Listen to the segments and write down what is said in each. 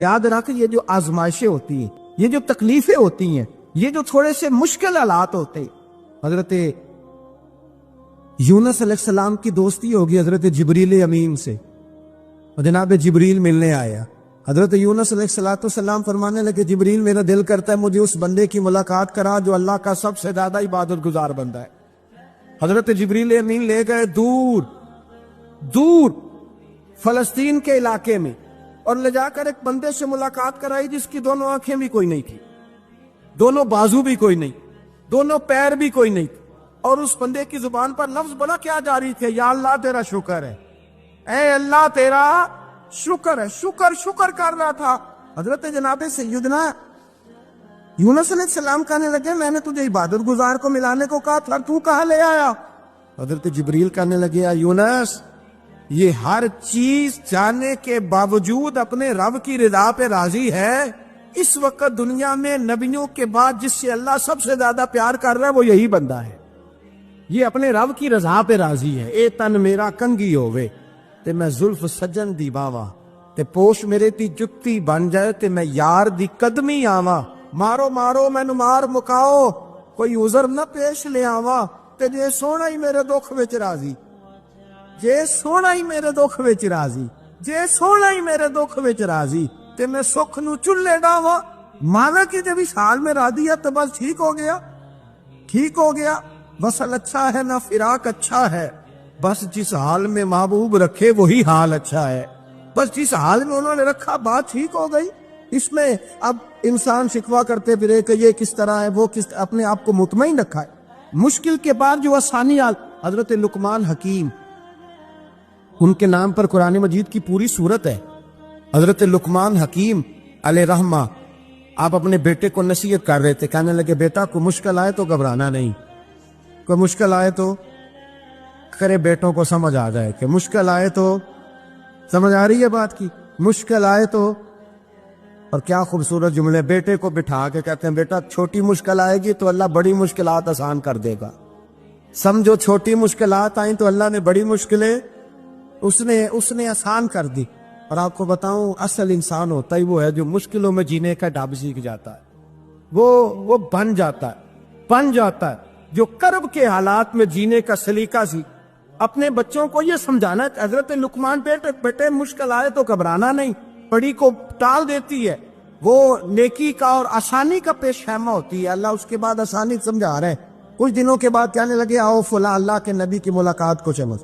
یاد رکھ یہ جو آزمائشیں ہوتی ہیں، یہ جو تکلیفیں ہوتی ہیں، یہ جو تھوڑے سے مشکل حالات ہوتے ہیں، حضرت یونس علیہ السلام کی دوستی ہوگی حضرت جبریل امین سے، اور جناب جبریل ملنے آیا۔ حضرت یونس علیہ السلام فرمانے لگے جبریل میرا دل کرتا ہے مجھے اس بندے کی ملاقات کرا جو اللہ کا سب سے زیادہ عبادت گزار بندہ ہے۔ حضرت جبریل امین لے گئے دور دور فلسطین کے علاقے میں، اور لے جا کر ایک بندے سے ملاقات کرائی جس کی دونوں آنکھیں بھی کوئی نہیں تھی، دونوں بازو بھی کوئی نہیں، دونوں پیر بھی کوئی نہیں، اور اس بندے کی زبان پر لفظ بڑا کیا جاری تھے، یا اللہ تیرا شکر ہے، اے اللہ تیرا شکر ہے، شکر کر رہا تھا۔ حضرت جناب سیدنا یونس علیہ السلام کہنے لگے میں نے تجھے عبادت گزار کو ملانے کو کہا تھا، تو کہاں لے آیا؟ حضرت جبریل کہنے لگے یا یونس، یہ ہر چیز جانے کے باوجود اپنے رب کی رضا پہ راضی ہے۔ اس وقت دنیا میں نبیوں کے بعد جس سے اللہ سب سے زیادہ پیار کر رہا ہے وہ یہی بندہ ہے، یہ اپنے رب کی رضا پہ راضی ہے۔ اے تن میرا کنگی ہووے تے میں زلف سجن دی باوا، تے پوش میرے تی جتی بن جائے تے میں یار دی قدمی آواں، مارو مارو مینو مار مکاؤ کوئی عذر نہ پیش لے آواں، تے جے سونا ہی میرے دکھ وچ راضی، جے سونا ہی میرے دکھ وچ راضی، جے سونا ہی میرے دکھ وچ راضی، تے میں سکھ نو چلے ڈاواں۔ مانا کہ جب اس حال میں راضی ہے تو بس ٹھیک ہو گیا، ٹھیک ہو گیا۔ وصل اچھا ہے نہ فراق اچھا ہے، بس جس حال میں محبوب رکھے وہی حال اچھا ہے، بس جس حال میں انہوں نے رکھا بات ٹھیک ہو گئی۔ اس میں اب انسان شکوہ کرتے پھرے کہ یہ کس طرح ہے وہ کس، اپنے آپ کو مطمئن رکھا ہے۔ مشکل کے بعد جو آسانی حضرت لقمان حکیم، ان کے نام پر قرآن مجید کی پوری سورت ہے۔ حضرت لقمان حکیم علیہ رحمہ آپ اپنے بیٹے کو نصیحت کر رہے تھے، کہنے لگے بیٹا کوئی مشکل آئے تو گھبرانا نہیں، کوئی مشکل آئے تو کرے بیٹوں کو سمجھ آ جائے کہ مشکل آئے تو، سمجھ آ رہی ہے بات کی، مشکل آئے تو۔ اور کیا خوبصورت جملے، بیٹے کو بٹھا کے کہتے ہیں بیٹا چھوٹی مشکل آئے گی تو اللہ بڑی مشکلات آسان کر دے گا، سمجھو چھوٹی مشکلات آئیں تو اللہ نے بڑی مشکلیں اس نے آسان کر دی۔ اور آپ کو بتاؤں اصل انسان ہوتا ہی وہ ہے جو مشکلوں میں جینے کا ڈھب سیکھ جاتا ہے، وہ بن جاتا ہے، جو کرب کے حالات میں جینے کا سلیقہ سی۔ اپنے بچوں کو یہ سمجھانا ہے، حضرت لقمان بیٹے مشکل آئے تو گھبرانا نہیں، بڑی کو ٹال دیتی ہے، وہ نیکی کا اور آسانی کا پیش خیمہ ہوتی ہے۔ اللہ اس کے بعد آسانی سمجھا رہے ہیں۔ کچھ دنوں کے بعد کہنے لگے آؤ فلاں اللہ کے نبی کی ملاقات کو چمچ،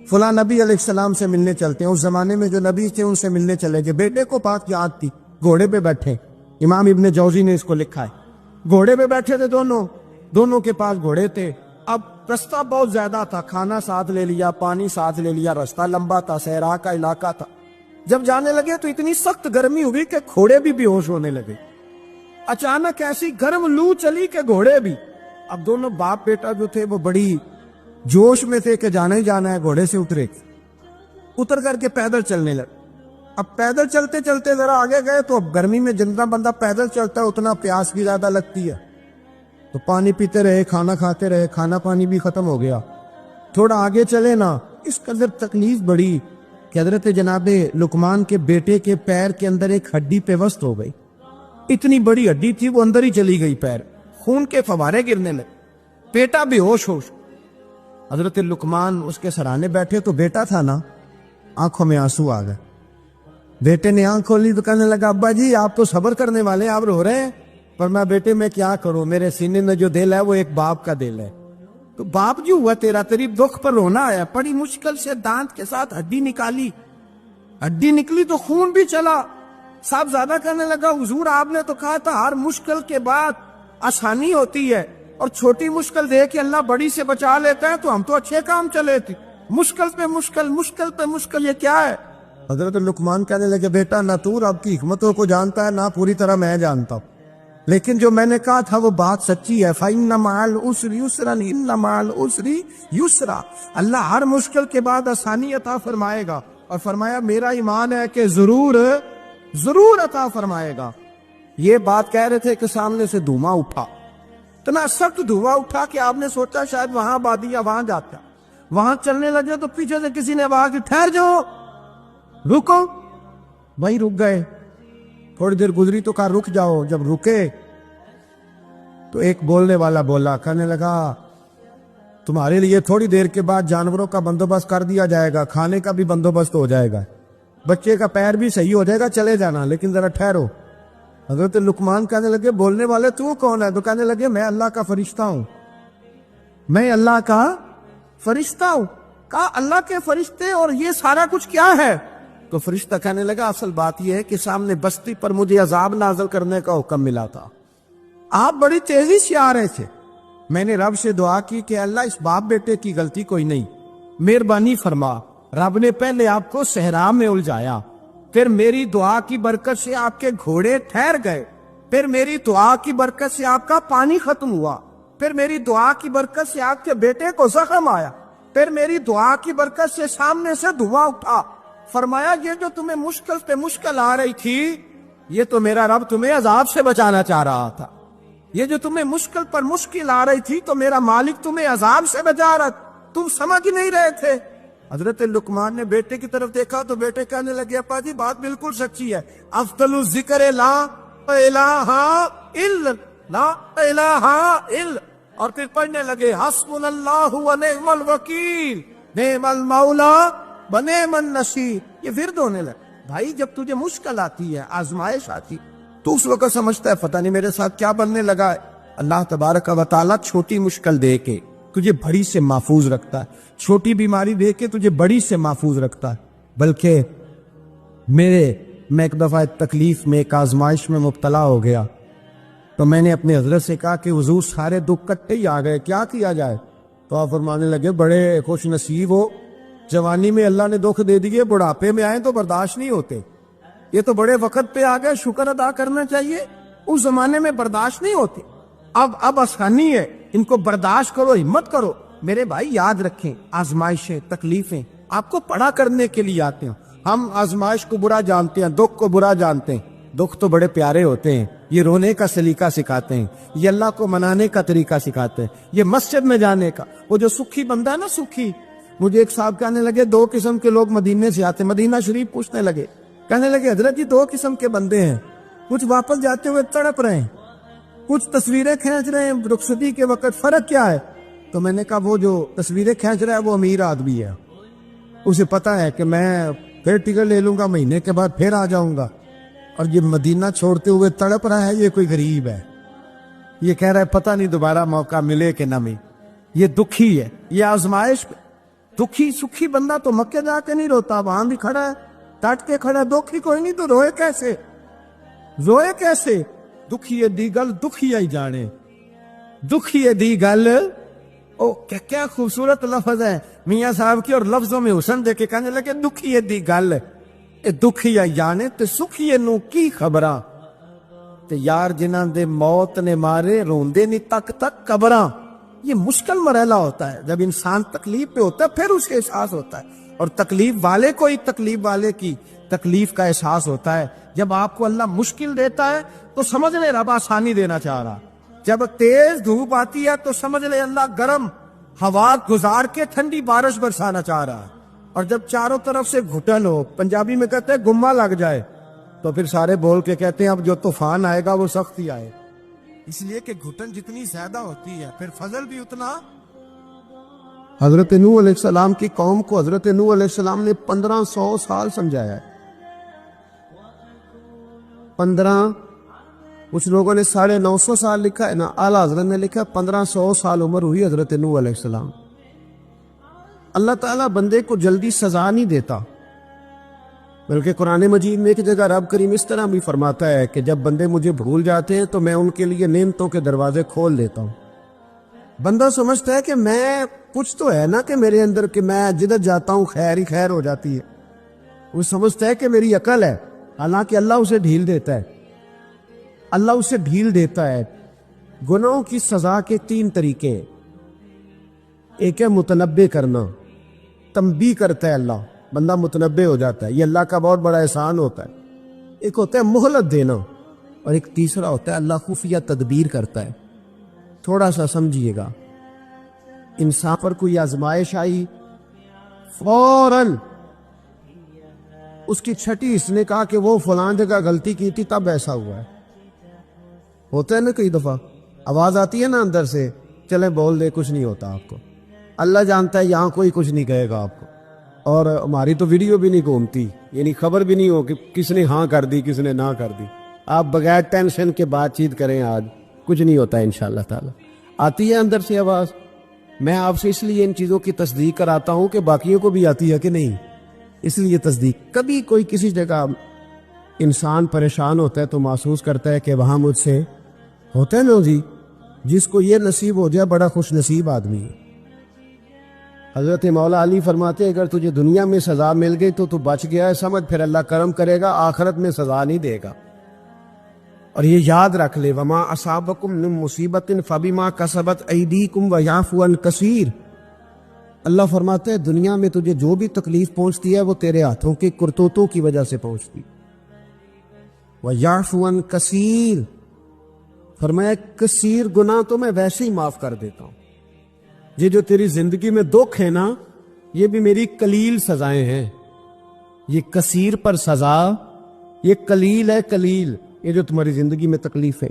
فلاں نبی علیہ السلام سے ملنے چلتے ہیں۔ اس زمانے میں جو نبی تھے ان سے ملنے چلے گئے، بیٹے کو بات یاد تھی، گھوڑے پہ بیٹھے، امام ابن جوزی نے اس کو لکھا ہے، گھوڑے پہ بیٹھے تھے دونوں کے پاس گھوڑے تھے۔ اب رستہ بہت زیادہ تھا، کھانا ساتھ لے لیا، پانی ساتھ لے لیا، رستہ لمبا تھا، صحرا کا علاقہ تھا۔ جب جانے لگے تو اتنی سخت گرمی ہوئی کہ گھوڑے بھی بے ہوش ہونے لگے، اچانک ایسی گرم لو چلی کہ گھوڑے بھی۔ اب دونوں باپ بیٹا جو تھے وہ بڑی جوش میں تھے کہ جانا ہی جانا ہے، گھوڑے سے اتر کر کے پیدل چلنے لگے۔ اب پیدل چلتے چلتے ذرا آگے گئے تو اب گرمی میں جتنا بندہ پیدل چلتا ہے اتنا پیاس بھی زیادہ لگتی ہے، تو پانی پیتے رہے، کھانا کھاتے رہے، کھانا پانی بھی ختم ہو گیا۔ تھوڑا آگے چلے نا، اس قدر تکلیف بڑی کہ حضرت جناب لقمان کے بیٹے کے پیر کے اندر ایک ہڈی پیوست ہو گئی، اتنی بڑی ہڈی تھی وہ اندر ہی چلی گئی، پیر خون کے فوارے گرنے لگے، بیٹا بے ہوش حضرت لقمان اس کے سرانے بیٹھے تو بیٹا تھا نا، آنکھوں میں آنسو آ گئے۔ بیٹے نے آنکھ کھولی تو کہنے لگا ابا جی آپ تو صبر کرنے والے ہیں، آپ رو رہے ہیں۔ پر میں بیٹے میں کیا کروں، میرے سینے میں جو دل ہے وہ ایک باپ کا دل ہے، تو باپ جو ہوا تیری دکھ پر رونا آیا۔ بڑی مشکل سے دانت کے ساتھ ہڈی نکالی، ہڈی نکلی تو خون بھی چلا۔ صاحب زیادہ کہنے لگا حضور آپ نے تو کہا تھا ہر مشکل کے بعد آسانی ہوتی ہے، اور چھوٹی مشکل دے کے اللہ بڑی سے بچا لیتا ہے، تو ہم تو اچھے کام چلے تھے، مشکل پہ مشکل یہ کیا ہے؟ حضرت لقمان کہنے لگے بیٹا نہ تو رب کی حکمتوں کو جانتا ہے نہ پوری طرح میں جانتا ہوں، لیکن جو میں نے کہا تھا وہ بات سچی ہے۔ فَإِنَّ مَعَ الْعُسْرِ يُسْرًا إِنَّ مَعَ الْعُسْرِ يُسْرًا، اللہ ہر مشکل کے بعد آسانی عطا فرمائے گا، اور فرمایا میرا ایمان ہے کہ ضرور عطا فرمائے گا۔ یہ بات کہہ رہے تھے کہ سامنے سے دھواں اٹھا، اتنا سخت دھواں اٹھا کہ آپ نے سوچا شاید وہاں آبادی ہے، وہاں جاتا، وہاں چلنے لگے تو پیچھے سے کسی نے آواز دی ٹھہر جاؤ، رکو، وہیں رک گئے۔ تھوڑی دیر گزری تو کہا رک جاؤ. جب رکے تو ایک بولنے والا بولا, کہنے لگا تمہارے لیے تھوڑی دیر کے بعد جانوروں کا بندوبست کر دیا جائے گا, کھانے کا بھی بندوبست ہو جائے گا, بچے کا پیر بھی صحیح ہو جائے گا, چلے جانا, لیکن ذرا ٹھہرو. حضرت لقمان کہنے لگے بولنے والے تو کون ہے؟ تو کہنے لگے میں اللہ کا فرشتہ ہوں, میں اللہ کا فرشتہ ہوں. کہا اللہ کے فرشتے اور یہ سارا کچھ کیا ہے؟ تو فرشتہ کہنے لگا اصل بات یہ ہے کہ سامنے بستی پر مجھے عذاب نازل کرنے کا حکم ملا تھا, آپ بڑی تیزی سے آ رہے تھے, میں نے رب سے دعا کی کہ اللہ اس باپ بیٹے کی غلطی کوئی نہیں, مہربانی فرما. رب نے پہلے آپ کو صحرا میں الجھایا, پھر میری دعا کی برکت سے آپ کے گھوڑے ٹھہر گئے, پھر میری دعا کی برکت سے آپ کا پانی ختم ہوا, پھر میری دعا کی برکت سے آپ کے بیٹے کو زخم آیا, پھر میری دعا کی برکت سے سامنے سے دھواں اٹھا. فرمایا یہ جو تمہیں مشکل پہ مشکل آ رہی تھی, یہ تو میرا رب تمہیں عذاب سے بچانا چاہ رہا تھا. یہ جو تمہیں مشکل پر مشکل آ رہی تھی تو میرا مالک تمہیں عذاب سے بچا رہا, تم سمجھ نہیں رہے تھے. حضرت لقمان نے بیٹے کی طرف دیکھا تو بیٹے کہنے لگے ابا جی بات بالکل سچی ہے, افضل الذکر لا الہ الا لا الہ الا, اور پھر پڑھنے لگے حسبنا اللہ و نعم الوکیل نعم المولا و نعم النصیر. یہ ورد ہونے لگا. بھائی جب تجھے مشکل آتی ہے, آزمائش آتی, تو اس وقت سمجھتا ہے پتہ نہیں میرے ساتھ کیا بننے لگا ہے. اللہ تبارک و تعالیٰ چھوٹی مشکل دے کے تجھے بڑی سے محفوظ رکھتا ہے, چھوٹی بیماری دے کے تجھے بڑی سے محفوظ رکھتا ہے. بلکہ میں ایک دفعہ تکلیف میں, ایک آزمائش میں مبتلا ہو گیا, تو میں نے اپنے حضرت سے کہا کہ حضور سارے دکھ کٹے ہی آ گئے, کیا کیا جائے؟ تو آپ فرمانے لگے بڑے خوش نصیب ہو, جوانی میں اللہ نے دکھ دے دیے, بڑھاپے میں آئے تو برداشت نہیں ہوتے. یہ تو بڑے وقت پہ آ گئے, شکر ادا کرنا چاہیے, اس زمانے میں برداشت نہیں ہوتے. اب آسانی ہے, ان کو برداشت کرو, ہمت کرو. میرے بھائی یاد رکھیں, آزمائشیں تکلیفیں آپ کو پڑا کرنے کے لیے آتے ہیں. ہم آزمائش کو برا جانتے ہیں, دکھ کو برا جانتے ہیں. دکھ تو بڑے پیارے ہوتے ہیں, یہ رونے کا سلیقہ سکھاتے ہیں, یہ اللہ کو منانے کا طریقہ سکھاتے ہیں, یہ مسجد میں جانے کا. وہ جو سکھی بندہ ہے نا, سکھی, مجھے ایک صاحب کہنے لگے دو قسم کے لوگ مدینے سے آتے, مدینہ شریف پوچھنے لگے, کہنے لگے حضرت جی دو قسم کے بندے ہیں, کچھ واپس جاتے ہوئے تڑپ رہے ہیں, کچھ تصویریں کھینچ رہے ہیں رخصتی کے وقت, فرق کیا ہے؟ تو میں نے کہا وہ جو تصویریں کھینچ رہا ہے وہ امیر آدمی ہے, اسے پتا ہے کہ میں پھر ٹکٹ لے لوں گا, مہینے کے بعد پھر آ جاؤں گا. اور یہ مدینہ چھوڑتے ہوئے تڑپ رہا ہے, یہ کوئی غریب ہے, یہ کہہ رہا ہے پتہ نہیں دوبارہ موقع ملے کہ نہ ملے. یہ دکھی ہے, یہ آزمائش. دکھی سکھی بندہ تو مکے جا کے نہیں روتا, وہاں بھی کھڑا ہے, ڈٹ کے کھڑا ہے. دکھی کوئی نہیں تو روئے کیسے, روئے کیسے؟ دکھی دی گل دکھی ہی جانے, دکھی دی گل. او کیا خوبصورت لفظ ہے میاں صاحب کی, اور لفظوں میں حسن دے کے کہنے لگے دکھی دی گل, اے دکھی ہی جانے تے سکھی نو کی خبراں, تے یار جنہاں دے موت نے مارے روندے نہیں تک تک قبراں. یہ مشکل مرحلہ ہوتا ہے, جب انسان تکلیف پہ ہوتا ہے پھر اسے احساس ہوتا ہے, اور تکلیف والے کو ہی تکلیف والے کی تکلیف کا احساس ہوتا ہے. جب آپ کو اللہ مشکل دیتا ہے تو سمجھ لے رب آسانی دینا چاہ رہا, جب تیز دھوپ آتی ہے تو سمجھ لے اللہ گرم ہوا گزار کے ٹھنڈی بارش برسانا چاہ رہا ہے. اور جب چاروں طرف سے گھٹن ہو, پنجابی میں کہتے ہیں گما لگ جائے, تو پھر سارے بول کے کہتے ہیں اب جو طوفان آئے گا وہ سخت ہی آئے. اس لیے کہ گھٹن جتنی زیادہ ہوتی ہے پھر فضل بھی اتنا. حضرت نوح علیہ السلام کی قوم کو حضرت نوح علیہ السلام نے 1500 سال سمجھایا ہے. 15, کچھ لوگوں نے 950 سال لکھا ہے نا, اعلیٰ حضرت نے لکھا 1500 سال عمر ہوئی حضرت نوح علیہ السلام. اللہ تعالیٰ بندے کو جلدی سزا نہیں دیتا, بلکہ قرآن مجید میں ایک جگہ رب کریم اس طرح بھی فرماتا ہے کہ جب بندے مجھے بھول جاتے ہیں تو میں ان کے لیے نعمتوں کے دروازے کھول دیتا ہوں. بندہ سمجھتا ہے کہ میں کچھ تو ہے نا کہ میرے اندر, کہ میں جدھر جاتا ہوں خیر ہی خیر ہو جاتی ہے. وہ سمجھتا ہے کہ میری عقل ہے, حالانکہ اللہ اسے ڈھیل دیتا ہے. اللہ اسے ڈھیل دیتا ہے. گناہوں کی سزا کے 3 طریقے. ایک ہے متنبع کرنا, تنبیہ کرتا ہے اللہ, بندہ متنبع ہو جاتا ہے, یہ اللہ کا بہت بڑا احسان ہوتا ہے. ایک ہوتا ہے مہلت دینا, اور ایک تیسرا ہوتا ہے اللہ خفیہ تدبیر کرتا ہے. تھوڑا سا سمجھیے گا, انسان پر کوئی آزمائش آئی, فوراً اس کی چھٹی اس نے کہا کہ وہ فلاں جگہ غلطی کی تھی تب ایسا ہوا ہے. ہوتا ہے نا کئی دفعہ آواز آتی ہے نا اندر سے، چلے بول دے کچھ نہیں ہوتا آپ کو. اللہ جانتا ہے یہاں کوئی کچھ نہیں کہے گا آپ کو، اور ہماری تو ویڈیو بھی نہیں گھومتی، یعنی خبر بھی نہیں ہو کہ کس نے ہاں کر دی کس نے نہ کر دی. آپ بغیر ٹینشن کے بات چیت کریں، آج کچھ نہیں ہوتا ہے انشاءاللہ تعالی. آتی ہے اندر سے آواز. میں آپ سے اس لیے ان چیزوں کی تصدیق کراتا ہوں کہ باقیوں کو بھی آتی ہے کہ نہیں، اس لیے تصدیق. کبھی کوئی کسی جگہ انسان پریشان ہوتا ہے تو محسوس کرتا ہے کہ وہاں مجھ سے ہوتا ہے نا جی، جس کو یہ نصیب ہو جائے بڑا خوش نصیب آدمی ہے. حضرت مولا علی فرماتے ہیں اگر تجھے دنیا میں سزا مل گئی تو بچ گیا ہے، سمجھ پھر اللہ کرم کرے گا، آخرت میں سزا نہیں دے گا. اور یہ یاد رکھ لے، وما اصابکم من مصیبت فبما کسبت ایدیکم ویعفو عن کثیر. اللہ فرماتے ہیں دنیا میں تجھے جو بھی تکلیف پہنچتی ہے وہ تیرے ہاتھوں کے کرتوتوں کی وجہ سے پہنچتی. ویعفو عن کثیر، فرمایا کثیر گناہ تو میں ویسے ہی معاف کر دیتا ہوں. یہ جو تیری زندگی میں دکھ ہے نا، یہ بھی میری قلیل سزائیں ہیں. یہ کثیر پر سزا، یہ قلیل ہے. قلیل یہ جو تمہاری زندگی میں تکلیف ہے.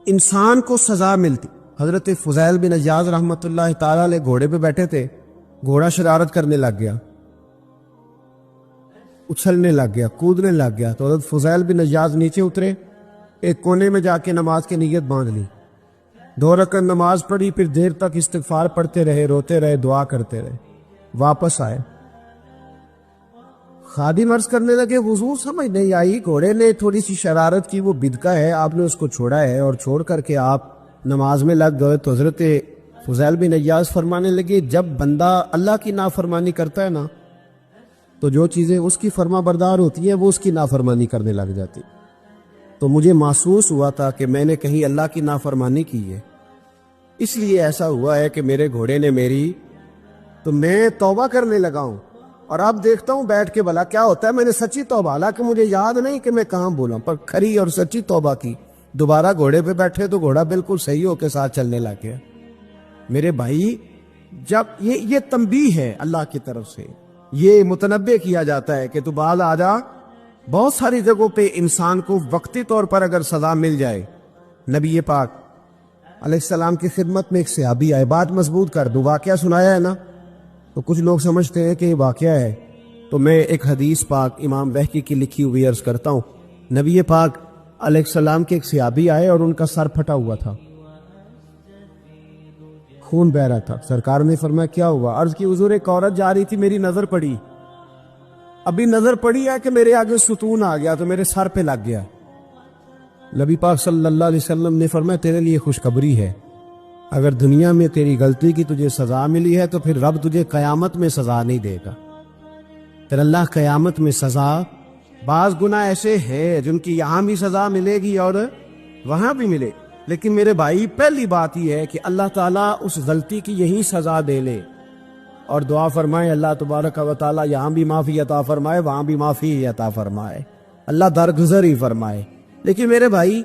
انسان کو سزا ملتی. حضرت فضیل بن عیاض رحمۃ اللہ تعالی علیہ گھوڑے پہ بیٹھے تھے، گھوڑا شرارت کرنے لگ گیا، اچھلنے لگ گیا، کودنے لگ گیا. تو حضرت فضیل بن عیاض نیچے اترے، ایک کونے میں جا کے نماز کی نیت باندھ لی، 2 رکعت نماز پڑھی، پھر دیر تک استغفار پڑھتے رہے، روتے رہے، دعا کرتے رہے. واپس آئے، خادم عرض کرنے لگے حضور سمجھ نہیں آئی، گھوڑے نے تھوڑی سی شرارت کی، وہ بدکا ہے، آپ نے اس کو چھوڑا ہے اور چھوڑ کر کے آپ نماز میں لگ گئے. تو حضرت فضیل بن عیاض فرمانے لگے جب بندہ اللہ کی نافرمانی کرتا ہے نا تو جو چیزیں اس کی فرما بردار ہوتی ہیں وہ اس کی نافرمانی کرنے لگ جاتی. تو مجھے محسوس ہوا تھا کہ میں نے کہیں اللہ کی نافرمانی کی ہے، اس لیے ایسا ہوا ہے کہ میرے گھوڑے نے میری، تو میں توبہ کرنے لگا ہوں. اور اب دیکھتا ہوں بیٹھ کے بھلا کیا ہوتا ہے. میں نے سچی توبہ، حالانکہ مجھے یاد نہیں کہ میں کہاں بولا، پر کھری اور سچی توبہ کی. دوبارہ گھوڑے پہ بیٹھے تو گھوڑا بالکل صحیح ہو کے ساتھ چلنے لگ گیا. میرے بھائی جب یہ تنبیہ ہے اللہ کی طرف سے، یہ متنبہ کیا جاتا ہے کہ تو باز آ جا. بہت ساری جگہوں پہ انسان کو وقتی طور پر اگر سزا مل جائے، نبی پاک علیہ السلام کی خدمت میں ایک صحابی آئے، بات مضبوط کر دو، واقعہ سنایا ہے نا، تو کچھ لوگ سمجھتے ہیں کہ یہ واقعہ ہے. تو میں ایک حدیث پاک امام بہقی کی لکھی ہوئی عرض کرتا ہوں. نبی پاک علیہ السلام کے ایک صحابی آئے اور ان کا سر پھٹا ہوا تھا، خون بہ رہا تھا. سرکار نے فرمایا کیا ہوا؟ عرض کی حضور ایک عورت جا رہی تھی، میری نظر پڑی، ابھی نظر پڑی ہے کہ میرے آگے ستون آ گیا تو میرے سر پہ لگ گیا. نبی پاک صلی اللہ علیہ وسلم نے فرمایا تیرے لیے خوشخبری ہے، اگر دنیا میں تیری غلطی کی تجھے سزا ملی ہے تو پھر رب تجھے قیامت میں سزا نہیں دے گا. پھر اللہ قیامت میں سزا، بعض گناہ ایسے ہیں جن کی یہاں بھی سزا ملے گی اور وہاں بھی ملے، لیکن میرے بھائی پہلی بات یہ ہے کہ اللہ تعالیٰ اس غلطی کی یہی سزا دے لے. اور دعا فرمائے اللہ تبارک و تعالیٰ یہاں بھی معافی عطا فرمائے، وہاں بھی معافی عطا فرمائے، اللہ درگزر ہی فرمائے. لیکن میرے بھائی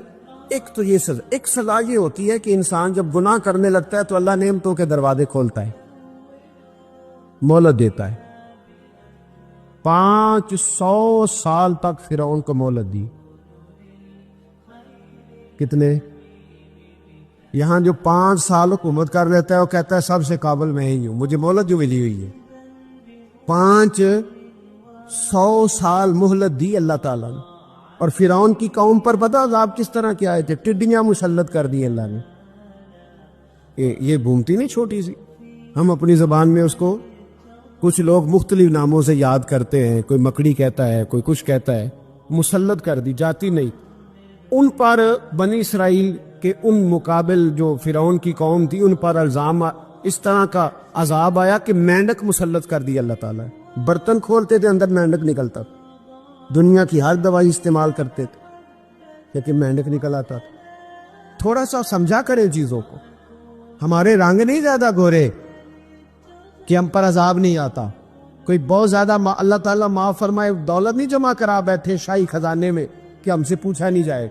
ایک تو یہ سزا، ایک سزا یہ ہوتی ہے کہ انسان جب گناہ کرنے لگتا ہے تو اللہ نعمتوں کے دروازے کھولتا ہے، مہلت دیتا ہے. 500 سال تک فرعون کو مہلت دی. کتنے؟ یہاں جو 5 سال حکومت کر لیتا ہے وہ کہتا ہے سب سے قابل میں ہی ہوں، مجھے مہلت جو ملی ہوئی ہے. 500 سال مہلت دی اللہ تعالیٰ نے. اور فرعون کی قوم پر پتہ عذاب کس طرح کے آئے تھے؟ ٹڈیاں مسلط کر دی اللہ نے. یہ بھومتی نہیں چھوٹی سی، ہم اپنی زبان میں اس کو کچھ لوگ مختلف ناموں سے یاد کرتے ہیں، کوئی مکڑی کہتا ہے، کوئی کچھ کہتا ہے. مسلط کر دی، جاتی نہیں. ان پر بنی اسرائیل کے ان مقابل جو فرعون کی قوم تھی ان پر الزام اس طرح کا عذاب آیا کہ مینڈک مسلط کر دی اللہ تعالیٰ. برتن کھولتے تھے اندر مینڈک نکلتا تھا، دنیا کی ہر دوائی استعمال کرتے تھے لیکن مینڈک نکل آتا تھا. تھوڑا سا سمجھا کریں چیزوں کو. ہمارے رنگ نہیں زیادہ گورے کہ ہم پر عذاب نہیں آتا. کوئی بہت زیادہ اللہ تعالیٰ معاف فرمائے دولت نہیں جمع کرا بیٹھے شاہی خزانے میں کہ ہم سے پوچھا نہیں جائے.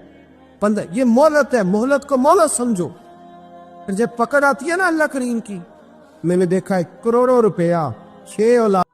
یہ مہلت ہے، مہلت کو مہلت سمجھو. جب پکڑ آتی ہے نا اللہ کریم کی، میں نے دیکھا ہے کروڑوں روپیہ 6 اولاد